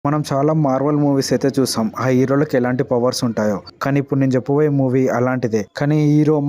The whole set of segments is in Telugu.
మనం చాలా మార్వెల్ మూవీస్ అయితే చూసాం. ఆ హీరోలకు ఎలాంటి పవర్స్ ఉంటాయో. కానీ ఇప్పుడు నేను చెప్పబోయే మూవీ అలాంటిదే. కానీ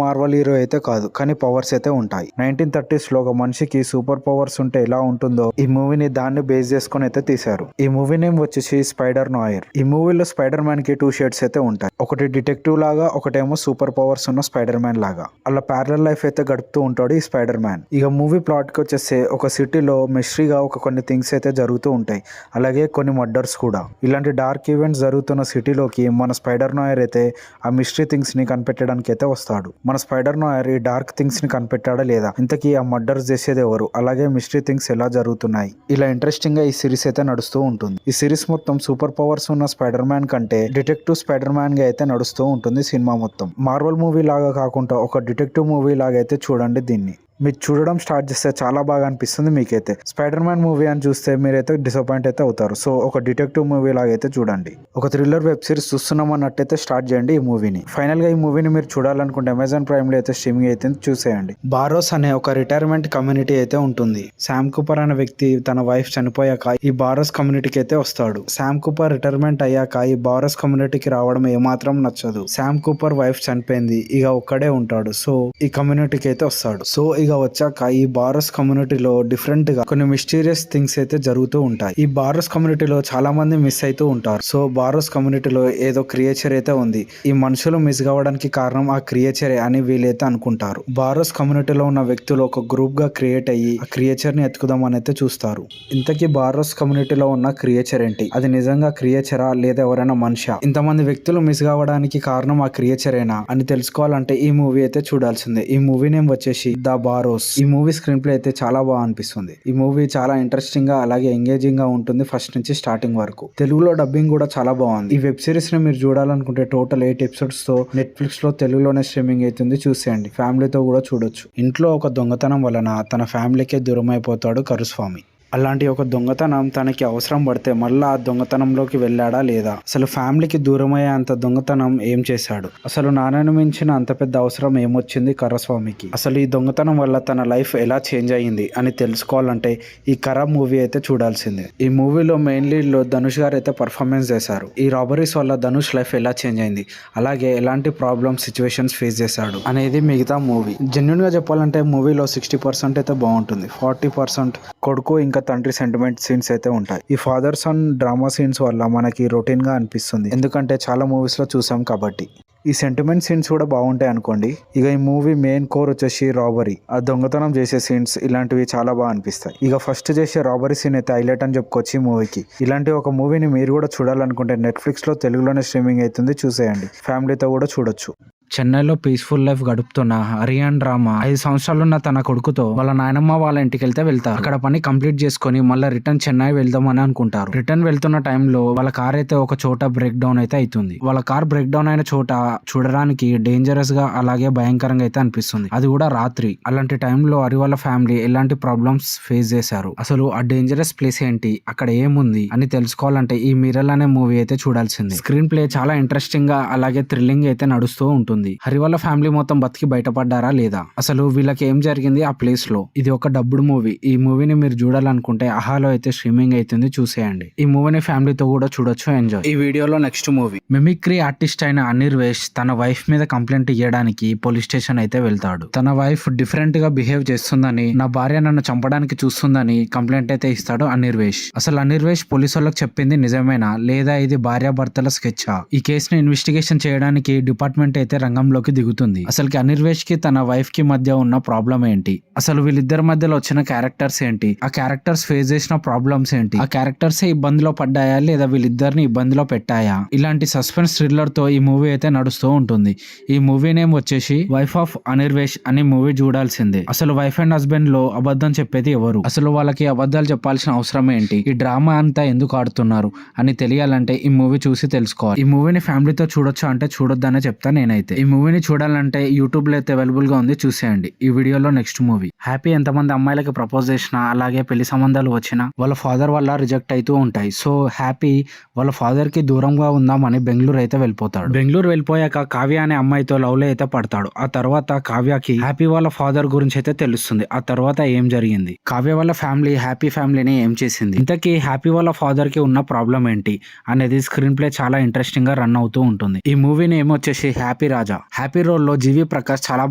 మార్వెల్ హీరో అయితే కాదు. కానీ పవర్స్ అయితే ఉంటాయి. 1930s లో ఒక మనిషికి సూపర్ పవర్స్ ఉంటే ఎలా ఉంటుందో ఈ మూవీని దాన్ని బేస్ చేసుకొని అయితే తీశారు. ఈ మూవీ నేమ్ వచ్చేసి స్పైడర్ నాయర్. ఈ మూవీలో స్పైడర్ మ్యాన్ కి 2 షేడ్స్ అయితే ఉంటాయి. ఒకటి డిటెక్టివ్ లాగా, ఒకటేమో సూపర్ పవర్స్ ఉన్న స్పైడర్ మ్యాన్ లాగా. అలా ప్యారలల్ లైఫ్ అయితే గడుపుతూ ఉంటాడు ఈ స్పైడర్ మ్యాన్. ఇక మూవీ ప్లాట్ కి వచ్చేసి ఒక సిటీలో మిస్టరీగా కొన్ని థింగ్స్ అయితే జరుగుతూ ఉంటాయి. అలాగే కొన్ని మర్డర్స్ కూడా. ఇలాంటి డార్క్ ఈవెంట్స్ జరుగుతున్న సిటీలోకి మన స్పైడర్ నాయర్ అయితే ఆ మిస్టరీ థింగ్స్ ని కనిపెట్టడానికి అయితే వస్తాడు. మన స్పైడర్ నాయర్ ఈ డార్క్ థింగ్స్ ని కనిపెట్టాడా లేదా, ఇంతకీ ఆ మర్డర్స్ చేసేది ఎవరు, అలాగే మిస్టరీ థింగ్స్ ఎలా జరుగుతున్నాయి, ఇలా ఇంట్రెస్టింగ్ గా ఈ సిరీస్ అయితే నడుస్తూ ఉంటుంది. ఈ సిరీస్ మొత్తం సూపర్ పవర్స్ ఉన్న స్పైడర్ మ్యాన్ కంటే డిటెక్టివ్ స్పైడర్ మ్యాన్ గా అయితే నడుస్తూ ఉంటుంది సినిమా మొత్తం. మార్వెల్ మూవీ లాగా కాకుండా ఒక డిటెక్టివ్ మూవీ లాగా అయితే చూడండి దీన్ని. మీరు చూడడం స్టార్ట్ చేస్తే చాలా బాగా అనిపిస్తుంది మీకైతే. స్పైడర్ మ్యాన్ మూవీ అని చూస్తే మీరైతే డిసప్పాయింట్ అయితే అవుతారు. సో ఒక డిటెక్టివ్ మూవీ లాగా అయితే చూడండి. ఒక థ్రిల్లర్ వెబ్ సిరీస్ చూస్తున్నాం అన్నట్టయితే స్టార్ట్ చేయండి ఈ మూవీని. ఫైనల్ గా ఈ మూవీని మీరు చూడాలనుకుంటే అమెజాన్ ప్రైమ్ లో అయితే స్ట్రీమింగ్ అయితే చూసేయండి. బారోస్ అనే ఒక రిటైర్మెంట్ కమ్యూనిటీ అయితే ఉంటుంది. శామ్ కూపర్ అనే వ్యక్తి తన వైఫ్ చనిపోయాక ఈ బారోస్ కమ్యూనిటీకి అయితే వస్తాడు. శామ్ కూపర్ రిటైర్మెంట్ అయ్యాక ఈ బారోస్ కమ్యూనిటీకి రావడం ఏమాత్రం నచ్చదు. శామ్ కూపర్ వైఫ్ చనిపోయింది, ఇక ఒక్కడే ఉంటాడు. సో ఈ కమ్యూనిటీకి అయితే వస్తాడు. సో ఇక వచ్చాక ఈ బారస్ కమ్యూనిటీలో డిఫరెంట్ గా కొన్ని మిస్టీరియస్ థింగ్స్ అయితే జరుగుతూ ఉంటాయి. ఈ బారస్ కమ్యూనిటీలో చాలా మంది మిస్ అవుతూ ఉంటారు. సో బారస్ కమ్యూనిటీలో ఏదో క్రియేచర్ అయితే ఉంది. ఈ మనుషులు మిస్ కావడానికి కారణం ఆ క్రియేచరే అని వీళ్ళైతే అనుకుంటారు. బారస్ కమ్యూనిటీలో ఉన్న వ్యక్తులు ఒక గ్రూప్ గా క్రియేట్ అయ్యి ఆ క్రియేచర్ ని ఎత్తుకుదామని అయితే చూస్తారు. ఇంతకీ బారస్ కమ్యూనిటీలో ఉన్న క్రియేచర్ ఏంటి, అది నిజంగా క్రియేచరా లేదా ఎవరైనా మనిషా, ఇంతమంది వ్యక్తులు మిస్ కావడానికి కారణం ఆ క్రియేచరేనా అని తెలుసుకోవాలంటే ఈ మూవీ అయితే చూడాల్సిందే. ఈ మూవీ నేమ్ వచ్చేసి ద బారోస్. ఈ మూవీ స్క్రీన్ ప్లే అయితే చాలా బాగా అనిపిస్తుంది. ఈ మూవీ చాలా ఇంట్రెస్టింగ్ గా అలాగే ఎంగేజింగ్ గా ఉంటుంది ఫస్ట్ నుంచి స్టార్టింగ్ వరకు. తెలుగులో డబ్బింగ్ కూడా చాలా బాగుంది. ఈ వెబ్ సిరీస్ ని మీరు చూడాలనుకుంటే టోటల్ 8 ఎపిసోడ్స్ తో నెట్ఫ్లిక్స్ లో తెలుగులోనే స్ట్రీమింగ్ అవుతుంది, చూసేయండి. ఫ్యామిలీతో కూడా చూడొచ్చు. ఇంట్లో ఒక దొంగతనం వలన తన ఫ్యామిలీకే దూరం అయిపోతాడు కరుస్వామి. అలాంటి ఒక దొంగతనం తనకి అవసరం పడితే మళ్ళా ఆ దొంగతనంలోకి వెళ్ళాడా లేదా, అసలు ఫ్యామిలీకి దూరమయ్యే అంత దొంగతనం ఏం చేశాడు, అసలు నాన్నను మించిన అంత పెద్ద అవసరం ఏమొచ్చింది కరస్వామికి, అసలు ఈ దొంగతనం వల్ల తన లైఫ్ ఎలా చేంజ్ అయ్యింది అని తెలుసుకోవాలంటే ఈ కర మూవీ అయితే చూడాల్సిందే. ఈ మూవీలో మెయిన్ లీడ్ లో ధనుష్ గారు అయితే పర్ఫార్మెన్స్ చేశారు. ఈ రాబరీస్ వల్ల ధనుష్ లైఫ్ ఎలా చేంజ్ అయింది, అలాగే ఎలాంటి ప్రాబ్లమ్స్ సిచ్యువేషన్స్ ఫేస్ చేశాడు అనేది మిగతా మూవీ. జెన్యున్ గా చెప్పాలంటే మూవీలో 60% అయితే బాగుంటుంది. 40% కొడుకు ఇంకా తండ్రి సెంటిమెంట్ సీన్స్ అయితే ఉంటాయి. ఈ ఫాదర్ సన్ డ్రామా సీన్స్ వల్ల మనకి రొటీన్ గా అనిపిస్తుంది, ఎందుకంటే చాలా మూవీస్ లో చూసాం కాబట్టి. ఈ సెంటిమెంట్ సీన్స్ కూడా బాగుంటాయి అనుకోండి. ఇక ఈ మూవీ మెయిన్ కోర్ వచ్చేసి రాబరీ, ఆ దొంగతనం చేసే సీన్స్ ఇలాంటివి చాలా బాగా అనిపిస్తాయి. ఇక ఫస్ట్ చేసే రాబరీ సీన్ అయితే హైలైట్ అని చెప్పుకోవచ్చు ఈ మూవీకి. ఇలాంటి ఒక మూవీని మీరు కూడా చూడాలనుకుంటే నెట్ఫ్లిక్స్ లో తెలుగులోనే స్ట్రీమింగ్ అవుతుంది, చూసేయండి. ఫ్యామిలీతో కూడా చూడొచ్చు. చెన్నైలో పీస్ఫుల్ లైఫ్ గడుపుతున్న హరియాన్ డ్రామా 5 సంవత్సరాలున్న తన కొడుకుతో వాళ్ళ నాయనమ్మ వాళ్ళ ఇంటికి వెళ్తారు. అక్కడ పని కంప్లీట్ చేసుకుని మళ్ళీ రిటర్న్ చెన్నై వెళ్దామని అనుకుంటారు. రిటర్న్ వెళ్తున్న టైంలో వాళ్ళ కార్ అయితే ఒక చోట బ్రేక్ డౌన్ అయితే అవుతుంది. వాళ్ళ కార్ బ్రేక్ డౌన్ అయిన చోట చూడడానికి డేంజరస్ గా అలాగే భయంకరంగా అయితే అనిపిస్తుంది, అది కూడా రాత్రి. అలాంటి టైంలో హరి వాళ్ళ ఫ్యామిలీ ఎలాంటి ప్రాబ్లమ్స్ ఫేస్ చేశారు, అసలు ఆ డేంజరస్ ప్లేస్ ఏంటి, అక్కడ ఏముంది అని తెలుసుకోవాలంటే ఈ మిరల్ అనే మూవీ అయితే చూడాల్సింది. స్క్రీన్ ప్లే చాలా ఇంట్రెస్టింగ్ గా అలాగే థ్రిల్లింగ్ అయితే నడుస్తూ ఉంటుంది. హరి వాళ్ళ ఫ్యామిలీ మొత్తం బతికి బయటపడ్డారా లేదా, అసలు వీళ్ళకి ఏం జరిగింది ఆ ప్లేస్ లో, ఇది ఒక డబ్బుడు మూవీ. ఈ మూవీని మీరు చూడాలనుకుంటే అహాలో అయితే స్ట్రీమింగ్ అవుతుంది, చూసేయండి. ఈ మూవీని ఫ్యామిలీతో కూడా చూడొచ్చు, ఎంజాయ్. ఈ వీడియోలో నెక్స్ట్ మూవీ. మిమిక్రీ ఆర్టిస్ట్ అయిన అనిర్వేష్ తన వైఫ్ మీద కంప్లైంట్ ఇవ్వడానికి పోలీస్ స్టేషన్ అయితే వెళ్తాడు. తన వైఫ్ డిఫరెంట్ గా బిహేవ్ చేస్తుందని, నా భార్య నన్ను చంపడానికి చూస్తుందని కంప్లైంట్ అయితే ఇస్తాడు అనిర్వేష్. అసలు అనిర్వేష్ పోలీసు వాళ్ళకి చెప్పింది నిజమేనా లేదా ఇది భార్యాభర్తల స్కెచ్చా? ఈ కేసుని ఇన్వెస్టిగేషన్ చేయడానికి డిపార్ట్మెంట్ అయితే రంగంలోకి దిగుతుంది. అసలుకి అనిర్వేష్ కి తన వైఫ్ కి మధ్య ఉన్న ప్రాబ్లం ఏంటి, అసలు వీళ్ళిద్దరి మధ్యలో వచ్చిన క్యారెక్టర్స్ ఏంటి, ఆ క్యారెక్టర్స్ ఫేస్ చేసిన ప్రాబ్లమ్స్ ఏంటి, ఆ క్యారెక్టర్స్ ఇబ్బందిలో పడ్డాయా లేదా వీళ్ళిద్దరిని ఇబ్బందిలో పెట్టాయా, ఇలాంటి సస్పెన్స్ థ్రిల్లర్ తో ఈ మూవీ అయితే నడుస్తూ ఉంటుంది. ఈ మూవీ నేమ్ వచ్చేసి వైఫ్ ఆఫ్ అనిర్వేష్ అనే మూవీ చూడాల్సిందే. అసలు వైఫ్ అండ్ హస్బెండ్ లో అబద్ధం చెప్పేది ఎవరు, అసలు వాళ్ళకి అబద్ధాలు చెప్పాల్సిన అవసరం ఏంటి, ఈ డ్రామా అంతా ఎందుకు ఆడుతున్నారు అని తెలియాలంటే ఈ మూవీ చూసి తెలుసుకోవాలి. ఈ మూవీని ఫ్యామిలీతో చూడొచ్చు అంటే చూడొద్దనే చెప్తా నేనైతే. అయితే. ఈ మూవీని చూడాలంటే యూట్యూబ్ లో అయితే అవైలబుల్ గా ఉంది, చూసేయండి. ఈ వీడియోలో నెక్స్ట్ మూవీ హ్యాపీ ఎంతమంది అమ్మాయిలకి ప్రపోజ్ చేసినా అలాగే పెళ్లి సంబంధాలు వచ్చినా వాళ్ళ ఫాదర్ వల్ల రిజెక్ట్ అవుతూ ఉంటాయి. సో హ్యాపీ వాళ్ళ ఫాదర్ కి దూరంగా ఉందామని బెంగళూరు అయితే వెళ్ళిపోతాడు. బెంగళూరు వెళ్ళిపోయాక కావ్య అనే అమ్మాయితో లవ్ లో అయితే పడతాడు. ఆ తర్వాత కావ్యకి హ్యాపీ వాళ్ళ ఫాదర్ గురించి అయితే తెలుస్తుంది. ఆ తర్వాత ఏం జరిగింది, కావ్య వాళ్ళ ఫ్యామిలీ హ్యాపీ ఫ్యామిలీని ఏం చేసింది, ఇంతకీ హ్యాపీ వాళ్ళ ఫాదర్ కి ఉన్న ప్రాబ్లం ఏంటి అనేది స్క్రీన్ ప్లే చాలా ఇంట్రెస్టింగ్ గా రన్ అవుతూ ఉంటుంది. ఈ మూవీ నేమ్ వచ్చేసి హ్యాపీ రాజా. హ్యాపీ రోల్ లో జీవి ప్రకాష్ చాలా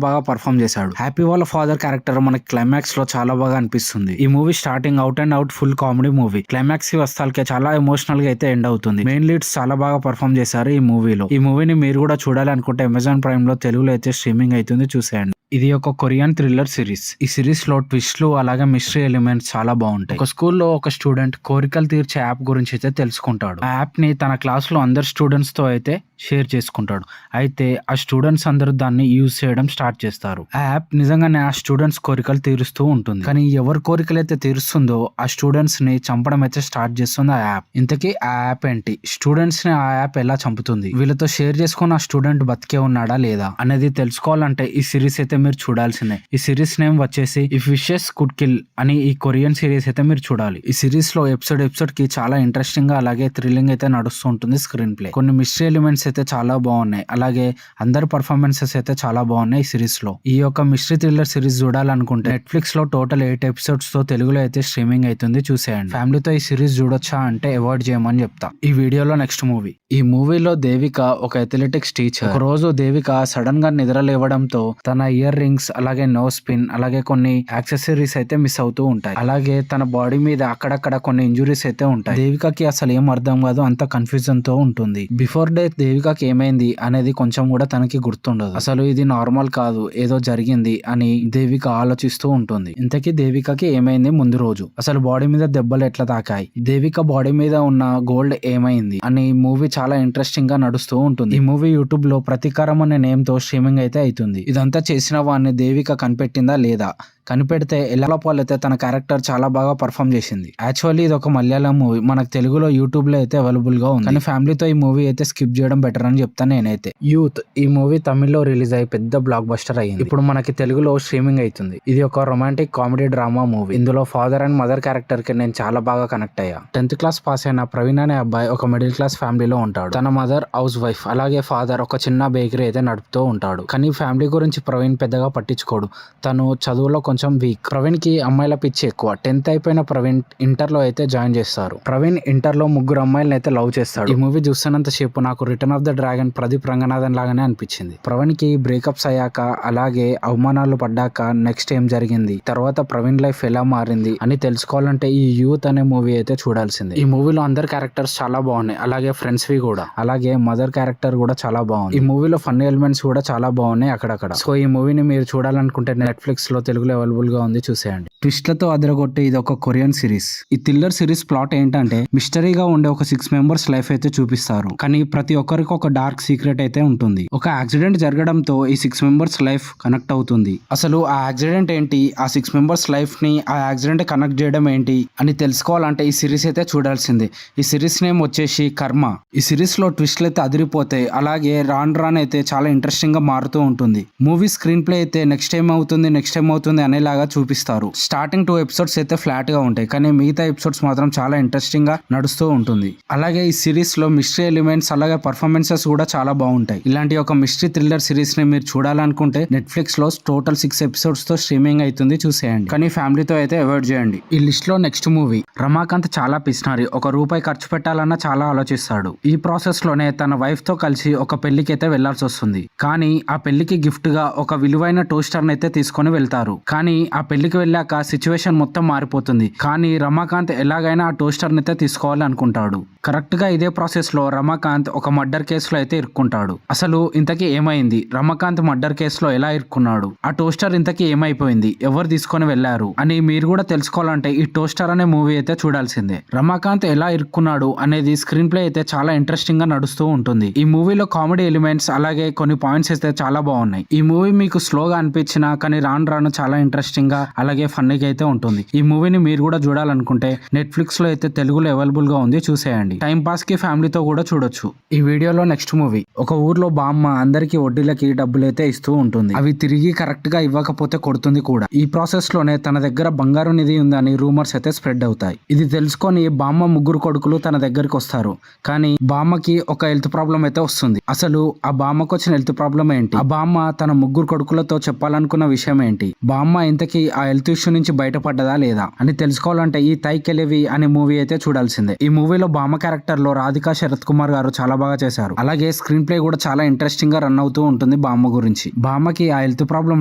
బాగా పర్ఫామ్ చేశాడు. హ్యాపీ వాళ్ళ ఫాదర్ క్యారెక్టర్ మనకి క్లైమాక్స్ లో చాలా బాగా అనిపిస్తుంది. ఈ movie starting out and out full comedy movie, climax కి వస్తాలకే చాలా ఎమోషనల్ గా అయితే ఎండ్ అవుతుంది. మెయిన్ లీడ్స్ చాలా బాగా పర్ఫామ్ చేశారు ఈ మూవీలో. ఈ మూవీని మీరు కూడా చూడాలి అనుకుంటే అమెజాన్ ప్రైమ్ లో తెలుగులో అయితే స్ట్రీమింగ్ అవుతుంది, చూసేయండి. ఇది ఒక కొరియన్ థ్రిల్లర్ సిరీస్. ఈ సిరీస్ లో ట్విస్ట్లు అలాగే మిస్టరీ ఎలిమెంట్స్ చాలా బాగుంటాయి. ఒక స్కూల్లో ఒక స్టూడెంట్ కోరికలు తీర్చే యాప్ గురించి అయితే తెలుసుకుంటాడు. ఆ యాప్ ని తన క్లాస్ లో అందరు స్టూడెంట్స్ తో అయితే షేర్ చేసుకుంటాడు. అయితే ఆ స్టూడెంట్స్ అందరూ దాన్ని యూజ్ చేయడం స్టార్ట్ చేస్తారు. ఆ యాప్ నిజంగానే ఆ స్టూడెంట్స్ కోరికలు తీరుస్తూ ఉంటుంది. కానీ ఎవరి కోరికలు అయితే తీరుస్తుందో ఆ స్టూడెంట్స్ ని చంపడం అయితే స్టార్ట్ చేస్తుంది ఆ యాప్. ఇంతకీ ఆ యాప్ ఏంటి, స్టూడెంట్స్ ని ఆ యాప్ ఎలా చంపుతుంది, వీళ్ళతో షేర్ చేసుకుని ఆ స్టూడెంట్ బతికే ఉన్నాడా లేదా అనేది తెలుసుకోవాలంటే ఈ సిరీస్ అయితే మీరు చూడాల్సిందే. ఈ సిరీస్ నేమ్ వచ్చేసి ఇఫ్ విషెస్ కుడ్ కిల్ అని ఈ కొరియన్ సిరీస్ అయితే మీరు చూడాలి. ఈ సిరీస్ లో ఎపిసోడ్ కి చాలా ఇంట్రెస్టింగ్ గా అలాగే థ్రిల్లింగ్ అయితే నడుస్తూ ఉంటుంది స్క్రీన్ ప్లే. కొన్ని మిస్టరీ ఎలిమెంట్స్ అయితే చాలా బాగున్నాయి. అలాగే అందరి పర్ఫార్మెన్సెస్ అయితే చాలా బాగున్నాయి ఈ సిరీస్ లో. ఈ యొక్క మిస్టరీ థ్రిల్లర్ సిరీస్ చూడాలనుకుంటే నెట్ఫ్లిక్స్ లో టోటల్ 8 ఎపిసోడ్స్ తో తెలుగులో అయితే స్ట్రీమింగ్ అవుతుంది, చూసేయండి. ఫ్యామిలీతో ఈ సిరీస్ చూడొచ్చా అంటే అవాయిడ్ చేయమని చెప్తా. ఈ వీడియోలో నెక్స్ట్ మూవీ. ఈ మూవీలో దేవిక ఒక అథ్లెటిక్స్ టీచర్. ఒక రోజు దేవిక సడన్ గా నిద్ర లేవడంతో తన ఇయర్ రింగ్స్ అలాగే నో స్పిన్ అలాగే కొన్ని యాక్సెసరీస్ అయితే మిస్ అవుతూ ఉంటాయి. అలాగే తన బాడీ మీద అక్కడక్కడ కొన్ని ఇంజురీస్ అయితే ఉంటాయి. దేవికకి అసలు ఏం అర్థం కాదు, అంత కన్ఫ్యూజన్ తో ఉంటుంది. బిఫోర్ డే దేవికకి ఏమైంది అనేది కొంచెం కూడా తనకి గుర్తుండదు. అసలు ఇది నార్మల్ కాదు, ఏదో జరిగింది అని దేవిక ఆలోచిస్తూ ఉంటుంది. ఇంతకీ దేవికకి ఏమైంది ముందు రోజు, అసలు బాడీ మీద దెబ్బలు ఎట్లా తాకాయి, దేవిక బాడీ మీద ఉన్న గోల్డ్ ఏమైంది అని మూవీ చాలా ఇంట్రెస్టింగ్ గా నడుస్తూ ఉంటుంది. ఈ మూవీ యూట్యూబ్ లో ప్రతీకారం అనే నేమ్ తో స్ట్రీమింగ్ అయితే అవుతుంది. ఇదంతా చేసిన వాడిని దేవిక కనిపెట్టిందా లేదా, కనిపెడితే ఎల్లపాల్ అయితే తన క్యారెక్టర్ చాలా బాగా పర్ఫామ్ చేసింది. యాక్చువల్లీ ఇది ఒక మలయాళం మూవీ, మనకు తెలుగులో యూట్యూబ్ లో అయితే అవైలబుల్ గా ఉంది. కానీ ఫ్యామిలీతో ఈ మూవీ అయితే స్కిప్ చేయడం బెటర్ అని చెప్తాను నేనైతే. యూత్ ఈ మూవీ తమిళ్లో రిలీజ్ అయ్యి పెద్ద బ్లాక్ బస్టర్ అయ్యింది. ఇప్పుడు మనకి తెలుగులో స్ట్రీమింగ్ అవుతుంది. ఇది ఒక రొమాంటిక్ కామెడీ డ్రామా మూవీ. ఇందులో ఫాదర్ అండ్ మదర్ క్యారెక్టర్ కి నేను చాలా బాగా కనెక్ట్ అయ్యా. 10th క్లాస్ పాస్ అయిన ప్రవీణ్ అనే అబ్బాయి ఒక మిడిల్ క్లాస్ ఫ్యామిలీలో ఉంటాడు. తన మదర్ హౌస్ వైఫ్ అలాగే ఫాదర్ ఒక చిన్న బేకరీ అయితే నడుపుతూ ఉంటాడు. కానీ ఫ్యామిలీ గురించి ప్రవీణ్ పెద్దగా పట్టించుకోడు. తను చదువులో కొంచెం వీక్. ప్రవీణ్ కి అమ్మాయిల పిచ్చి ఎక్కువ. 10th అయిపోయిన ప్రవీణ్ ఇంటర్ లో అయితే జాయిన్ చేస్తారు. ప్రవీణ్ ఇంటర్ లో 3 అమ్మాయిలను అయితే లవ్ చేస్తాడు. ఈ మూవీ చూస్తున్నంత సేపు నాకు return of the dragon Pradeep Ranganathan లాగానే అనిపించింది. ప్రవీణ్ కి బ్రేకప్స్ అయ్యాక అలాగే అవమానాలు పడ్డాక నెక్స్ట్ ఏం జరిగింది, తర్వాత ప్రవీణ్ లైఫ్ ఎలా మారింది అని తెలుసుకోవాలంటే ఈ యూత్ అనే మూవీ అయితే చూడాల్సిందే. ఈ మూవీలో అందరు క్యారెక్టర్స్ చాలా బాగున్నాయి, అలాగే ఫ్రెండ్స్ వి కూడా, అలాగే మదర్ క్యారెక్టర్ కూడా చాలా బాగుంది. ఈ మూవీలో ఫన్నీ ఎలిమెంట్స్ కూడా చాలా బాగున్నాయి అక్కడక్కడ. సో ఈ మూవీని మీరు చూడాలనుకుంటే నెట్ఫ్లిక్స్ లో తెలుగులో అవైలబుల్ గా ఉంది, చూసేయండి. ట్విస్ట్లతో అదరగొట్టే ఇది ఒక కొరియన్ సిరీస్. ఈ థ్రిల్లర్ సిరీస్ ప్లాట్ ఏంటంటే మిస్టరీగా ఉండే ఒక 6 మెంబర్స్ లైఫ్ అయితే చూపిస్తారు. కానీ ప్రతి ఒక్కరికి ఒక డార్క్ సీక్రెట్ అయితే ఉంటుంది. ఒక యాక్సిడెంట్ జరగడంతో ఈ 6 మెంబర్స్ లైఫ్ కనెక్ట్ అవుతుంది. అసలు ఆ యాక్సిడెంట్ ఏంటి, ఆ 6 మెంబర్స్ లైఫ్ ని ఆ యాక్సిడెంట్ కనెక్ట్ చేయడం ఏంటి అని తెలుసుకోవాలంటే ఈ సిరీస్ అయితే చూడాల్సిందే. ఈ సిరీస్ నేమ్ వచ్చేసి కర్మ. ఈ సిరీస్ లో ట్విస్ట్లు అయితే అదిరిపోతాయి. అలాగే రాన్ అయితే చాలా ఇంట్రెస్టింగ్ గా మారుతూ ఉంటుంది. మూవీ స్క్రీన్ ప్లే అయితే నెక్స్ట్ టైం అవుతుంది అనేలాగా చూపిస్తారు. స్టార్టింగ్ 2 ఎపిసోడ్స్ అయితే ఫ్లాట్ గా ఉంటాయి, కానీ మిగతా ఎపిసోడ్స్ మాత్రం చాలా ఇంట్రెస్టింగ్ గా నడుస్తూ ఉంటుంది. అలాగే ఈ సిరీస్ లో మిస్టరీ ఎలిమెంట్స్ అలాగే పర్ఫార్మెన్సెస్ కూడా చాలా బాగుంటాయి. ఇలాంటి ఒక మిస్టరీ థ్రిల్లర్ సిరీస్ ని మీరు చూడాలనుకుంటే నెట్ఫ్లిక్స్ లో టోటల్ 6 ఎపిసోడ్స్ తో స్ట్రీమింగ్ అవుతుంది, చూసేయండి. కానీ ఫ్యామిలీతో అయితే అవాయిడ్ చేయండి. ఈ లిస్ట్ లో నెక్స్ట్ మూవీ రమాకాంత్. చాలా పిసినారి, ₹1 ఖర్చు పెట్టాలన్నా చాలా ఆలోచిస్తాడు. ఈ ప్రాసెస్ లోనే తన వైఫ్ తో కలిసి ఒక పెళ్లికి అయితే వెళ్లాల్సి వస్తుంది. కానీ ఆ పెళ్లికి గిఫ్ట్ గా ఒక విలువైన టోస్టర్ అయితే తీసుకొని వెళ్తారు. కానీ ఆ పెళ్లికి వెళ్ళాక సిచ్యువేషన్ మొత్తం మారిపోతుంది. కానీ రమాకాంత్ ఎలాగైనా ఆ టోస్టర్ అయితే తీసుకోవాలి అనుకుంటాడు. కరెక్ట్ గా ఇదే ప్రాసెస్ లో రమాకాంత్ ఒక మర్డర్ కేసులో అయితే ఇరుక్కుంటాడు. అసలు ఇంతకీ ఏమైంది, రమాకాంత్ మర్డర్ కేసులో ఎలా ఇరుక్కున్నాడు, ఆ టోస్టర్ ఇంతకీ ఏమైపోయింది, ఎవరు తీసుకొని వెళ్లారు అని మీరు కూడా తెలుసుకోవాలంటే ఈ టోస్టర్ అనే మూవీ అయితే చూడాల్సిందే. రమాకాంత్ ఎలా ఇరుక్కున్నాడు అనేది స్క్రీన్ ప్లే అయితే చాలా ఇంట్రెస్టింగ్ గా నడుస్తూ ఉంటుంది. ఈ మూవీలో కామెడీ ఎలిమెంట్స్ అలాగే కొన్ని పాయింట్స్ అయితే చాలా బాగున్నాయి. ఈ మూవీ మీకు స్లోగా అనిపించినా కానీ రాను చాలా ఇంట్రెస్టింగ్ గా అలాగే ఫన్నీగా అయితే ఉంటుంది. ఈ మూవీని మీరు కూడా చూడాలనుకుంటే నెట్ఫ్లిక్స్ లో అయితే తెలుగులో అవైలబుల్ గా ఉంది, చూసేయండి. టైం పాస్ కి ఫ్యామిలీతో కూడా చూడొచ్చు. ఈ వీడియోలో నెక్స్ట్ మూవీ. ఒక ఊర్లో బామ్మ అందరికి వడ్డీలకి డబ్బులైతే ఇస్తూ ఉంటుంది. అవి తిరిగి కరెక్ట్ గా ఇవ్వకపోతే కొడుతుంది కూడా. ఈ ప్రాసెస్ లోనే తన దగ్గర బంగారు నిధి ఉందని రూమర్స్ అయితే స్ప్రెడ్ అవుతాయి. ఇది తెలుసుకొని బామ్మ ముగ్గురు కొడుకులు తన దగ్గరికి వస్తారు. కానీ బామ్మకి ఒక హెల్త్ ప్రాబ్లం అయితే వస్తుంది. అసలు ఆ బామ్మకు వచ్చిన హెల్త్ ప్రాబ్లం ఏంటి, ఆ బామ్మ తన ముగ్గురు కొడుకులతో చెప్పాలనుకున్న విషయం ఏంటి, బామ్మ ఇంతకీ ఆ హెల్త్ ఇష్యూ నుంచి బయటపడ్డదా లేదా అని తెలుసుకోవాలంటే ఈ తైకెలివి అనే మూవీ అయితే చూడాల్సిందే. ఈ మూవీలో బామ్మ క్యారెక్టర్ లో రాధికా శరత్ కుమార్ గారు చాలా బాగా చేశారు. అలాగే స్క్రీన్ ప్లే కూడా చాలా ఇంట్రెస్టింగ్ గా రన్ అవుతూ ఉంటుంది బామ్మ గురించి. బామ్మకి ఆ హెల్త్ ప్రాబ్లం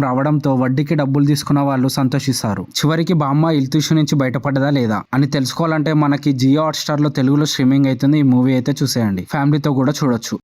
రావడంతో వడ్డీకి డబ్బులు తీసుకున్న వాళ్ళు సంతోషిస్తారు. చివరికి బామ్మ హెల్త్ ఇష్యూ నుంచి బయటపడ్డదా లేదా అని తెలుసుకోవాలంటే మనకి జియో హాట్ స్టార్ లో తెలుగులో స్ట్రీమింగ్ అవుతుంది. ఈ మూవీ అయితే చూసేయండి, ఫ్యామిలీతో కూడా చూడొచ్చు.